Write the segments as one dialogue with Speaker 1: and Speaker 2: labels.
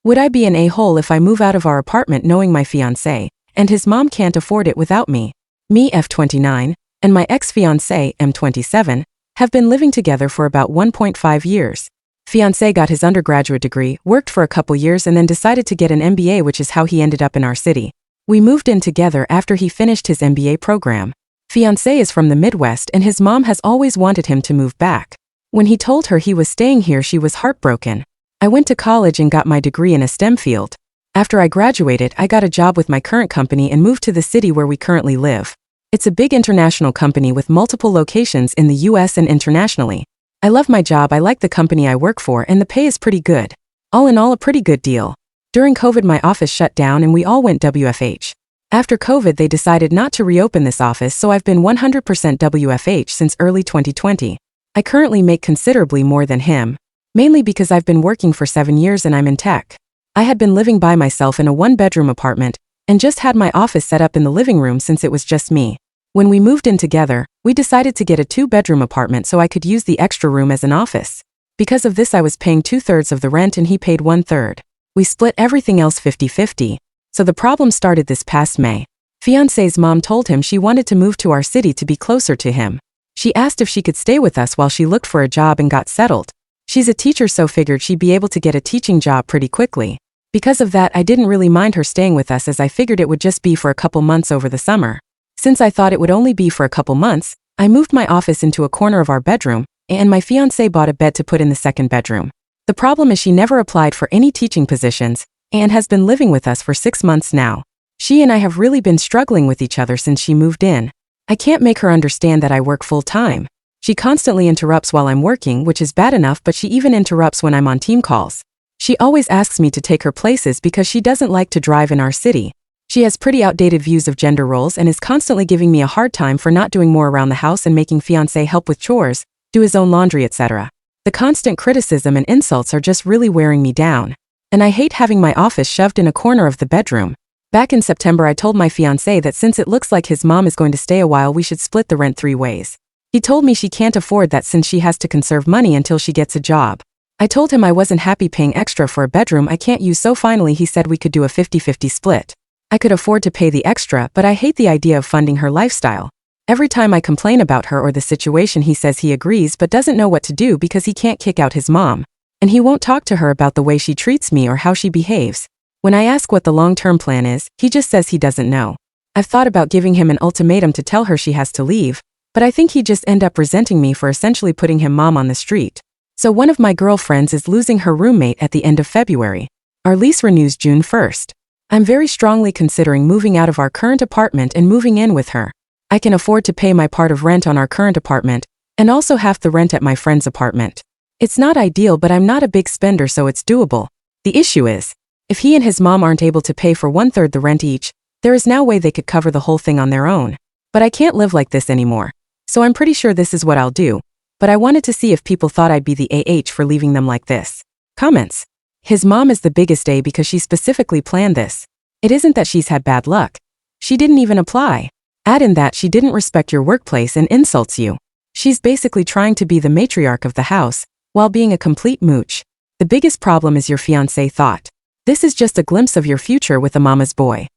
Speaker 1: Would I be an a-hole if I move out of our apartment knowing my fiance and his mom can't afford it without me? Me, F29, and my ex-fiance, M27, have been living together for about 1.5 years. Fiance got his undergraduate degree, worked for a couple years and then decided to get an MBA, which is how he ended up in our city. We moved in together after he finished his MBA program. Fiance is from the Midwest and his mom has always wanted him to move back. When he told her he was staying here, she was heartbroken. I went to college and got my degree in a STEM field. After I graduated, I got a job with my current company and moved to the city where we currently live. It's a big international company with multiple locations in the US and internationally. I love my job, I like the company I work for, and the pay is pretty good. All in all, a pretty good deal. During COVID, my office shut down and we all went WFH. After COVID, they decided not to reopen this office, so I've been 100% WFH since early 2020. I currently make considerably more than him, mainly because I've been working for 7 years and I'm in tech. I had been living by myself in a one-bedroom apartment and just had my office set up in the living room since it was just me. When we moved in together, we decided to get a 2-bedroom apartment so I could use the extra room as an office. Because of this, I was paying 2/3 of the rent and he paid 1/3. We split everything else 50-50. So the problem started this past May. Fiance's mom told him she wanted to move to our city to be closer to him. She asked if she could stay with us while she looked for a job and got settled. She's a teacher, so figured she'd be able to get a teaching job pretty quickly. Because of that, I didn't really mind her staying with us, as I figured it would just be for a couple months over the summer. Since I thought it would only be for a couple months, I moved my office into a corner of our bedroom, and my fiancé bought a bed to put in the second bedroom. The problem is she never applied for any teaching positions, and has been living with us for 6 months now. She and I have really been struggling with each other since she moved in. I can't make her understand that I work full-time. She constantly interrupts while I'm working, which is bad enough, but she even interrupts when I'm on team calls. She always asks me to take her places because she doesn't like to drive in our city. She has pretty outdated views of gender roles and is constantly giving me a hard time for not doing more around the house and making fiancé help with chores, do his own laundry, etc. The constant criticism and insults are just really wearing me down. And I hate having my office shoved in a corner of the bedroom. Back in September, I told my fiancé that since it looks like his mom is going to stay a while, we should split the rent 3 ways. He told me she can't afford that since she has to conserve money until she gets a job. I told him I wasn't happy paying extra for a bedroom I can't use, so finally he said we could do a 50-50 split. I could afford to pay the extra, but I hate the idea of funding her lifestyle. Every time I complain about her or the situation, he says he agrees but doesn't know what to do because he can't kick out his mom. And he won't talk to her about the way she treats me or how she behaves. When I ask what the long-term plan is, he just says he doesn't know. I've thought about giving him an ultimatum to tell her she has to leave, but I think he'd just end up resenting me for essentially putting him mom on the street. So one of my girlfriends is losing her roommate at the end of February. Our lease renews June 1st. I'm very strongly considering moving out of our current apartment and moving in with her. I can afford to pay my part of rent on our current apartment, and also half the rent at my friend's apartment. It's not ideal, but I'm not a big spender, so it's doable. The issue is, if he and his mom aren't able to pay for 1/3 the rent each, there is no way they could cover the whole thing on their own. But I can't live like this anymore. So I'm pretty sure this is what I'll do. But I wanted to see if people thought I'd be the AH for leaving them like this. Comments. His mom is the biggest A because she specifically planned this. It isn't that she's had bad luck. She didn't even apply. Add in that she didn't respect your workplace and insults you. She's basically trying to be the matriarch of the house, while being a complete mooch. The biggest problem is your fiancé thought. This is just a glimpse of your future with a mama's boy.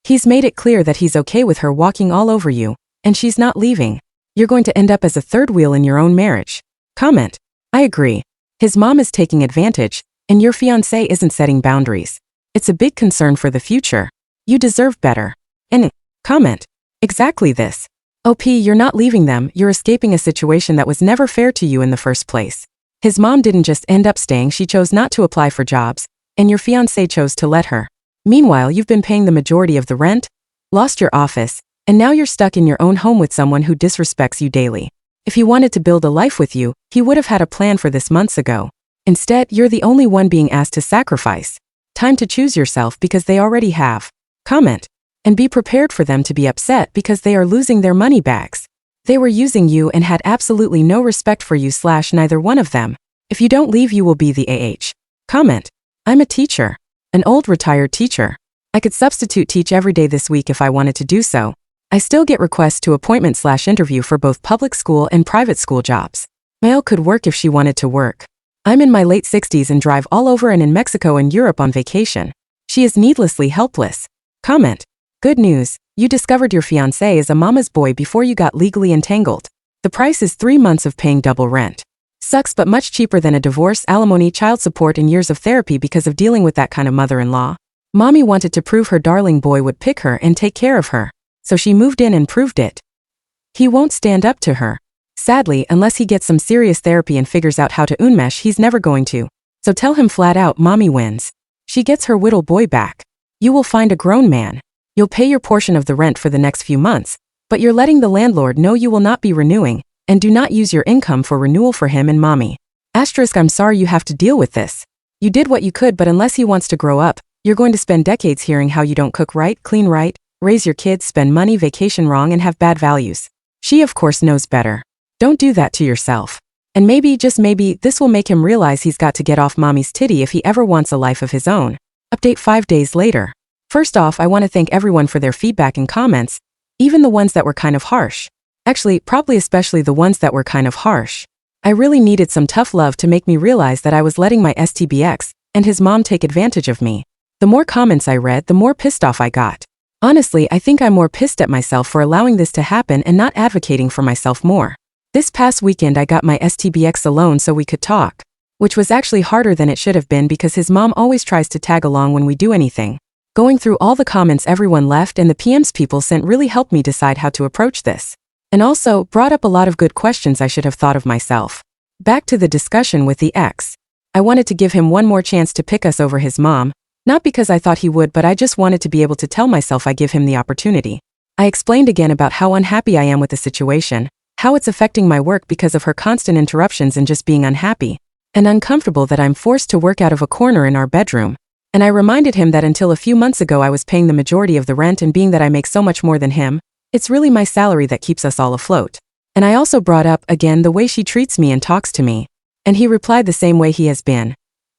Speaker 1: He's made it clear that he's okay with her walking all over you, and she's not leaving. You're going to end up as a third wheel in your own marriage. Comment. I agree. His mom is taking advantage, and your fiancé isn't setting boundaries. It's a big concern for the future. You deserve better. And comment. Exactly this. OP, you're not leaving them, you're escaping a situation that was never fair to you in the first place. His mom didn't just end up staying, she chose not to apply for jobs, and your fiancé chose to let her. Meanwhile, you've been paying the majority of the rent, lost your office, and now you're stuck in your own home with someone who disrespects you daily. If he wanted to build a life with you, he would have had a plan for this months ago. Instead, you're the only one being asked to sacrifice. Time to choose yourself because they already have. Comment. And be prepared for them to be upset because they are losing their money bags. They were using you and had absolutely no respect for you / neither one of them. If you don't leave, you will be the AH. Comment. I'm a teacher. An old retired teacher. I could substitute teach every day this week if I wanted to do so. I still get requests to appointment / interview for both public school and private school jobs. Mail could work if she wanted to work. I'm in my late 60s and drive all over and in Mexico and Europe on vacation. She is needlessly helpless. Comment. Good news, you discovered your fiancé is a mama's boy before you got legally entangled. The price is 3 months of paying double rent. Sucks, but much cheaper than a divorce, alimony, child support, and years of therapy because of dealing with that kind of mother-in-law. Mommy wanted to prove her darling boy would pick her and take care of her. So she moved in and proved it. He won't stand up to her. Sadly, unless he gets some serious therapy and figures out how to unmesh, he's never going to. So tell him flat out, Mommy wins. She gets her whittle boy back. You will find a grown man. You'll pay your portion of the rent for the next few months, but you're letting the landlord know you will not be renewing, and do not use your income for renewal for him and Mommy. Asterisk, I'm sorry you have to deal with this. You did what you could, but unless he wants to grow up, you're going to spend decades hearing how you don't cook right, clean right, raise your kids, spend money, vacation wrong, and have bad values. She of course knows better. Don't do that to yourself. And maybe, just maybe, this will make him realize he's got to get off Mommy's titty if he ever wants a life of his own. Update 5 days later. First off, I want to thank everyone for their feedback and comments, even the ones that were kind of harsh. Actually, probably especially the ones that were kind of harsh. I really needed some tough love to make me realize that I was letting my STBX and his mom take advantage of me. The more comments I read, the more pissed off I got. Honestly, I think I'm more pissed at myself for allowing this to happen and not advocating for myself more. This past weekend I got my STBX alone so we could talk, which was actually harder than it should have been because his mom always tries to tag along when we do anything. Going through all the comments everyone left and the PMs people sent really helped me decide how to approach this. And also brought up a lot of good questions I should have thought of myself. Back to the discussion with the ex. I wanted to give him one more chance to pick us over his mom, not because I thought he would, but I just wanted to be able to tell myself I give him the opportunity. I explained again about how unhappy I am with the situation, how it's affecting my work because of her constant interruptions and just being unhappy and uncomfortable that I'm forced to work out of a corner in our bedroom. And I reminded him that until a few months ago I was paying the majority of the rent, and being that I make so much more than him, it's really my salary that keeps us all afloat. And I also brought up, again, the way she treats me and talks to me. And he replied the same way he has been.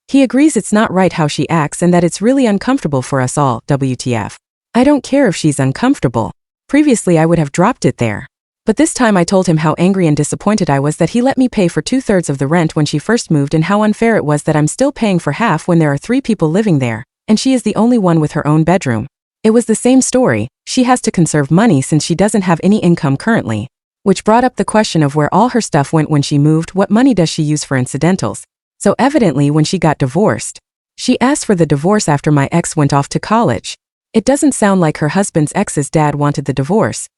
Speaker 1: He agrees it's not right how she acts and that it's really uncomfortable for us all, WTF. I don't care if she's uncomfortable. Previously I would have dropped it there. But this time I told him how angry and disappointed I was that he let me pay for 2/3 of the rent when she first moved, and how unfair it was that I'm still paying for half when there are 3 people living there, and she is the only one with her own bedroom. It was the same story, she has to conserve money since she doesn't have any income currently. Which brought up the question of where all her stuff went when she moved. What money does she use for incidentals? So evidently when she got divorced, she asked for the divorce after my ex went off to college. It doesn't sound like her husband's ex's dad wanted the divorce.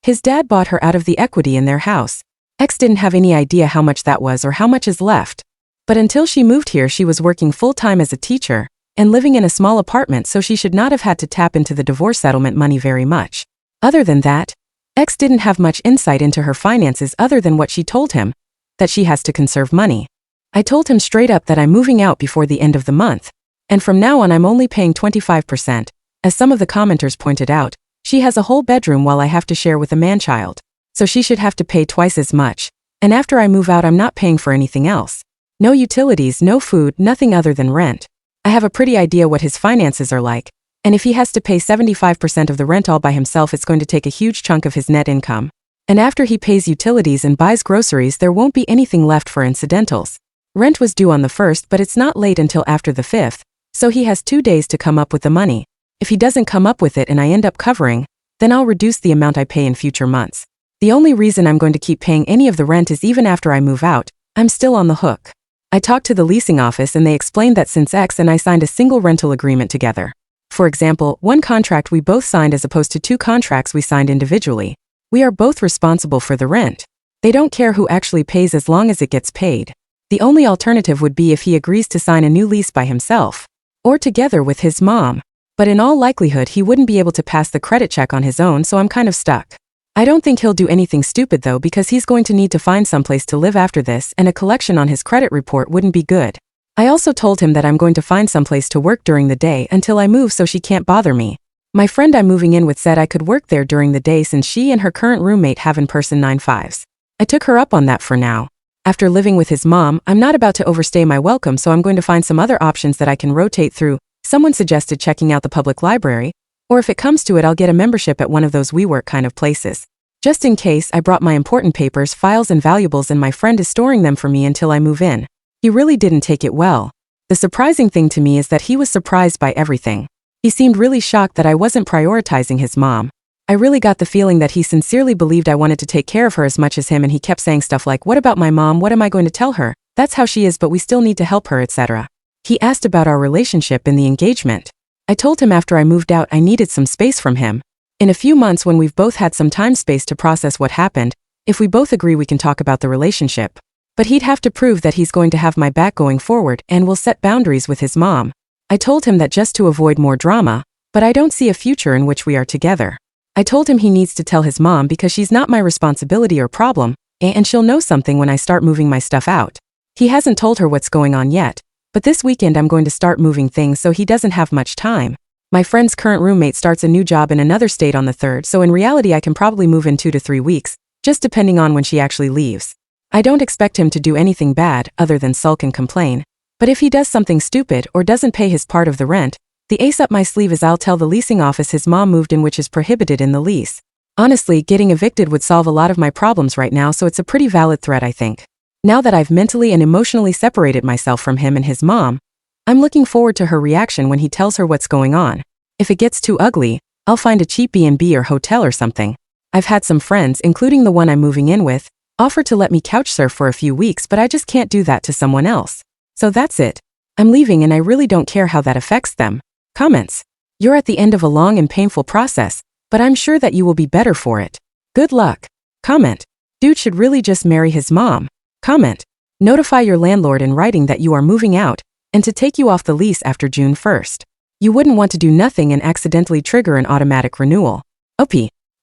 Speaker 1: His dad bought her out of the equity in their house. Ex didn't have any idea how much that was or how much is left. But until she moved here she was working full-time as a teacher and living in a small apartment, so she should not have had to tap into the divorce settlement money very much. Other than that, ex didn't have much insight into her finances other than what she told him, that she has to conserve money. I told him straight up that I'm moving out before the end of the month, and from now on I'm only paying 25%. As some of the commenters pointed out, she has a whole bedroom while I have to share with a man-child, so she should have to pay twice as much. And after I move out I'm not paying for anything else. No utilities, no food, nothing other than rent. I have a pretty idea what his finances are like, and if he has to pay 75% of the rent all by himself, it's going to take a huge chunk of his net income. And after he pays utilities and buys groceries, there won't be anything left for incidentals. Rent was due on the 1st, but it's not late until after the 5th, so he has 2 days to come up with the money. If he doesn't come up with it and I end up covering, then I'll reduce the amount I pay in future months. The only reason I'm going to keep paying any of the rent is even after I move out, I'm still on the hook. I talked to the leasing office and they explained that since ex and I signed a single rental agreement together. For example, one contract we both signed as opposed to 2 contracts we signed individually. We are both responsible for the rent. They don't care who actually pays as long as it gets paid. The only alternative would be if he agrees to sign a new lease by himself, or together with his mom. But in all likelihood he wouldn't be able to pass the credit check on his own, so I'm kind of stuck. I don't think he'll do anything stupid though, because he's going to need to find someplace to live after this, and a collection on his credit report wouldn't be good. I also told him that I'm going to find someplace to work during the day until I move so she can't bother me. My friend I'm moving in with said I could work there during the day since she and her current roommate have in-person 9-5s. I took her up on that for now. After living with his mom, I'm not about to overstay my welcome, so I'm going to find some other options that I can rotate through. Someone suggested checking out the public library, or if it comes to it I'll get a membership at one of those WeWork kind of places. Just in case, I brought my important papers, files and valuables, and my friend is storing them for me until I move in. He really didn't take it well. The surprising thing to me is that he was surprised by everything. He seemed really shocked that I wasn't prioritizing his mom. I really got the feeling that he sincerely believed I wanted to take care of her as much as him, and he kept saying stuff like, "What about my mom? What am I going to tell her? That's how she is, but we still need to help her," etc. He asked about our relationship in the engagement. I told him after I moved out I needed some space from him. In a few months, when we've both had some time space to process what happened, if we both agree, we can talk about the relationship. But he'd have to prove that he's going to have my back going forward and will set boundaries with his mom. I told him that just to avoid more drama, but I don't see a future in which we are together. I told him he needs to tell his mom because she's not my responsibility or problem, and she'll know something when I start moving my stuff out. He hasn't told her what's going on yet, but this weekend I'm going to start moving things, so he doesn't have much time. My friend's current roommate starts a new job in another state on the 3rd, so in reality I can probably move in 2 to 3 weeks, just depending on when she actually leaves. I don't expect him to do anything bad other than sulk and complain, but if he does something stupid or doesn't pay his part of the rent, the ace up my sleeve is I'll tell the leasing office his mom moved in, which is prohibited in the lease. Honestly, getting evicted would solve a lot of my problems right now, so it's a pretty valid threat, I think. Now that I've mentally and emotionally separated myself from him and his mom, I'm looking forward to her reaction when he tells her what's going on. If it gets too ugly, I'll find a cheap B&B or hotel or something. I've had some friends, including the one I'm moving in with, offer to let me couch surf for a few weeks, but I just can't do that to someone else. So that's it. I'm leaving and I really don't care how that affects them. Comments. You're at the end of a long and painful process, but I'm sure that you will be better for it. Good luck. Comment. Dude should really just marry his mom. Comment. Notify your landlord in writing that you are moving out and to take you off the lease after June 1st. You wouldn't want to do nothing and accidentally trigger an automatic renewal. OP.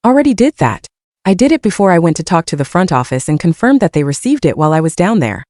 Speaker 1: Already did that. I did it before I went to talk to the front office and confirmed that they received it while I was down there.